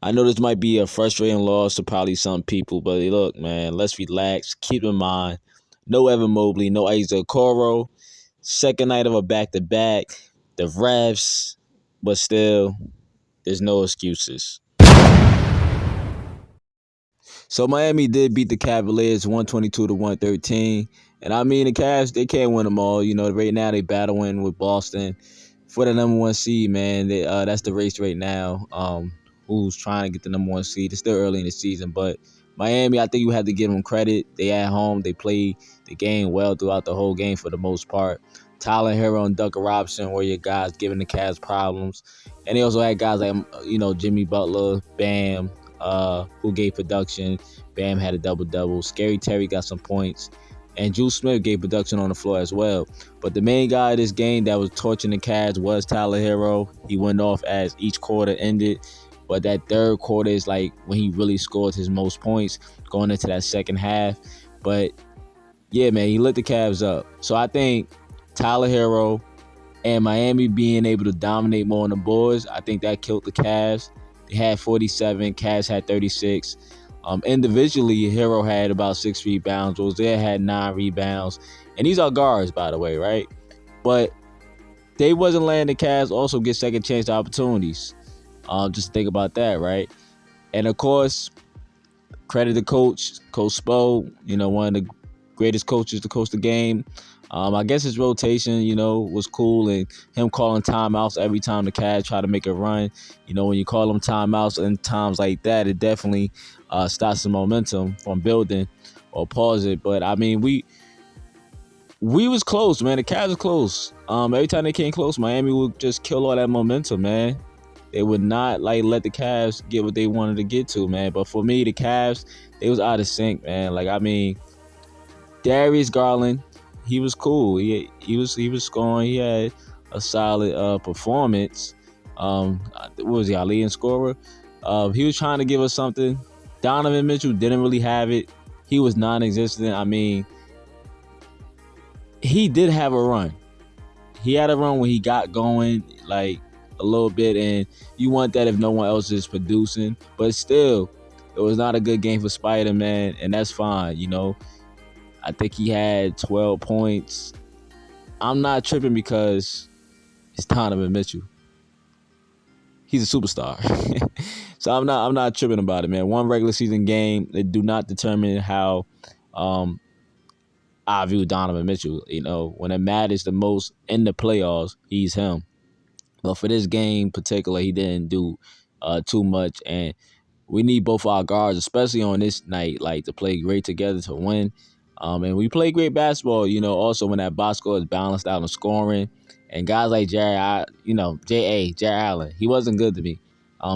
I know this might be a frustrating loss to probably some people, but look, man, let's relax. Keep in mind, no Evan Mobley, no Isaac Okoro. Second night of a back-to-back. The refs, but still, there's no excuses. So Miami did beat the Cavaliers 122-113. And I mean, the Cavs, they can't win them all. You know, right now they battling with Boston for the number one seed, man. That's the race right now. Who's trying to get the number one seed? It's still early in the season, but Miami, I think you have to give them credit. They at home. They played the game well throughout the whole game for the most part. Tyler Herro and Duncan Robinson were your guys giving the Cavs problems. And they also had guys like, Jimmy Butler, Bam, who gave production. Bam had a double-double. Scary Terry got some points. And Juice Smith gave production on the floor as well. But the main guy of this game that was torching the Cavs was Tyler Herro. He went off as each quarter ended. But that third quarter is like when he really scored his most points going into that second half. But, yeah, man, he lit the Cavs up. So I think Tyler Herro and Miami being able to dominate more on the boards, I think that killed the Cavs. They had 47. Cavs had 36. Individually, Herro had about 6 rebounds. Rozier had 9 rebounds. And these are guards, by the way, right? But they wasn't letting the Cavs also get second chance opportunities. Just think about that, right? And, of course, credit the coach, Coach Spo, one of the greatest coaches to coach the game. I guess his rotation, was cool, and him calling timeouts every time the Cavs try to make a run. When you call them timeouts in times like that, it definitely stops the momentum from building or pause it. But, I mean, we was close, man. The Cavs was close. Every time they came close, Miami would just kill all that momentum, man. They would not let the Cavs get what they wanted to get to, man. But for me, the Cavs, they was out of sync, man. Darius Garland, he was cool. He was scoring. He had a solid performance. What was he, our leading scorer? He was trying to give us something. Donovan Mitchell didn't really have it. He was non-existent. I mean, he did have a run. He had a run when he got going, a little bit, and you want that if no one else is producing. But still, it was not a good game for Spida, man, and that's fine, I think he had 12 points. I'm not tripping because it's Donovan Mitchell. He's a superstar. So I'm not tripping about it, man. One regular season game, they do not determine how I view Donovan Mitchell. When it matters the most in the playoffs, he's him. But for this game in particular, he didn't do too much. And we need both our guards, especially on this night, to play great together to win. And we play great basketball, also when that box score is balanced out in scoring. And guys like Jarrett, Jarrett Allen, he wasn't good to me.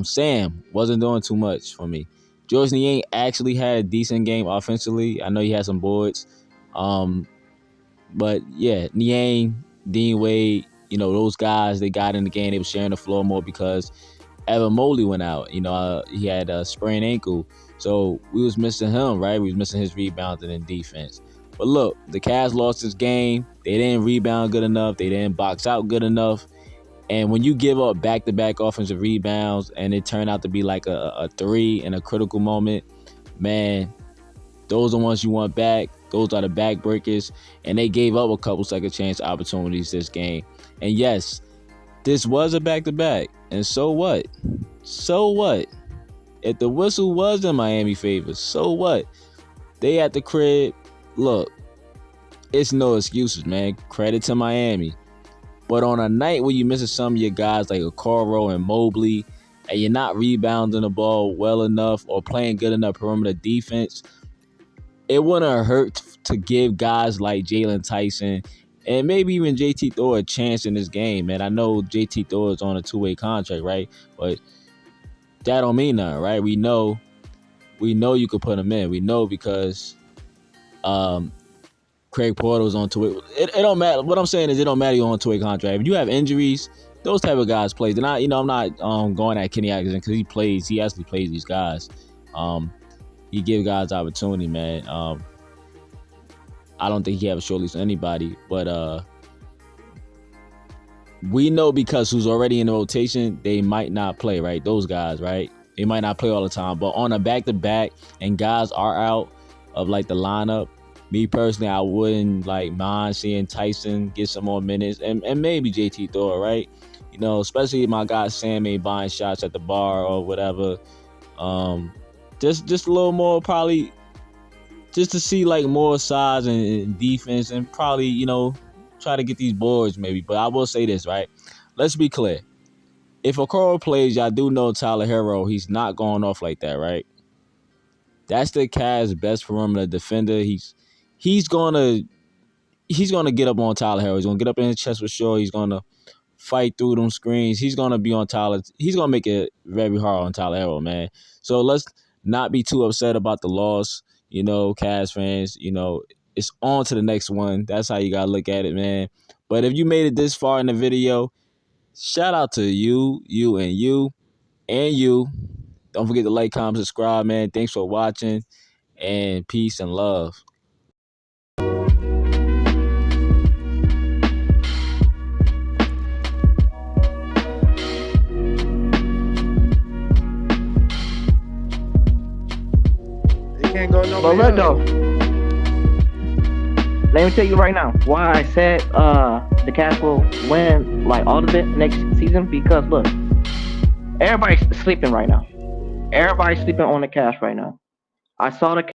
Sam wasn't doing too much for me. George Niang actually had a decent game offensively. I know he had some boards. But, yeah, Niang, Dean Wade, those guys, they got in the game. They were sharing the floor more because Evan Mobley went out. He had a sprained ankle. So we was missing him, right? We was missing his rebounding and defense. But look, the Cavs lost this game. They didn't rebound good enough. They didn't box out good enough. And when you give up back-to-back offensive rebounds and it turned out to be like a 3 in a critical moment, man, those are the ones you want back. Those are the backbreakers. And they gave up a couple second chance opportunities this game. And yes, this was a back-to-back. And so what? So what? If the whistle was in Miami favor, so what? They at the crib. Look, it's no excuses, man. Credit to Miami. But on a night where you're missing some of your guys like Okoro and Mobley, and you're not rebounding the ball well enough or playing good enough perimeter defense, it wouldn't hurt to give guys like Jaylon, Tyson, and maybe even JT Thor a chance in this game, man. I know JT Thor is on a 2-way contract, right? But that don't mean nothing, right? We know you could put him in. We know because Craig Porter's on 2-way. It don't matter. What I'm saying is it don't matter you're on a 2-way contract. If you have injuries, those type of guys play. And I'm not going at Kenny Atkinson because he actually plays these guys. He give guys opportunity, man. I don't think he have a short leash on anybody, but we know because who's already in the rotation, they might not play, right? Those guys, right? He might not play all the time, but on a back-to-back and guys are out of like the lineup, me personally, I wouldn't like mind seeing Tyson get some more minutes and maybe JT Thor, right? You know, especially my guy Sam ain't buying shots at the bar or whatever. Just a little more probably just to see like more size and defense and probably, you know, try to get these boards maybe. But I will say this, right? Let's be clear. If Okoro plays, y'all do know Tyler Herro, he's not going off like that, right? That's the Cavs' best perimeter defender. He's gonna get up on Tyler Herro. He's gonna get up in his chest for sure. He's gonna fight through them screens. He's gonna be on Tyler. He's gonna make it very hard on Tyler Herro, man. So let's not be too upset about the loss. You know, Cavs fans, you know, it's on to the next one. That's how you gotta look at it, man. But if you made it this far in the video, shout out to you, and you. Don't forget to like, comment, subscribe, man. Thanks for watching, and peace and love. Can't go no. But look though, let me tell you right now why I said the Cavs will win like all of it next season, because look, everybody's sleeping right now. Everybody's sleeping on the Cavs right now. I saw the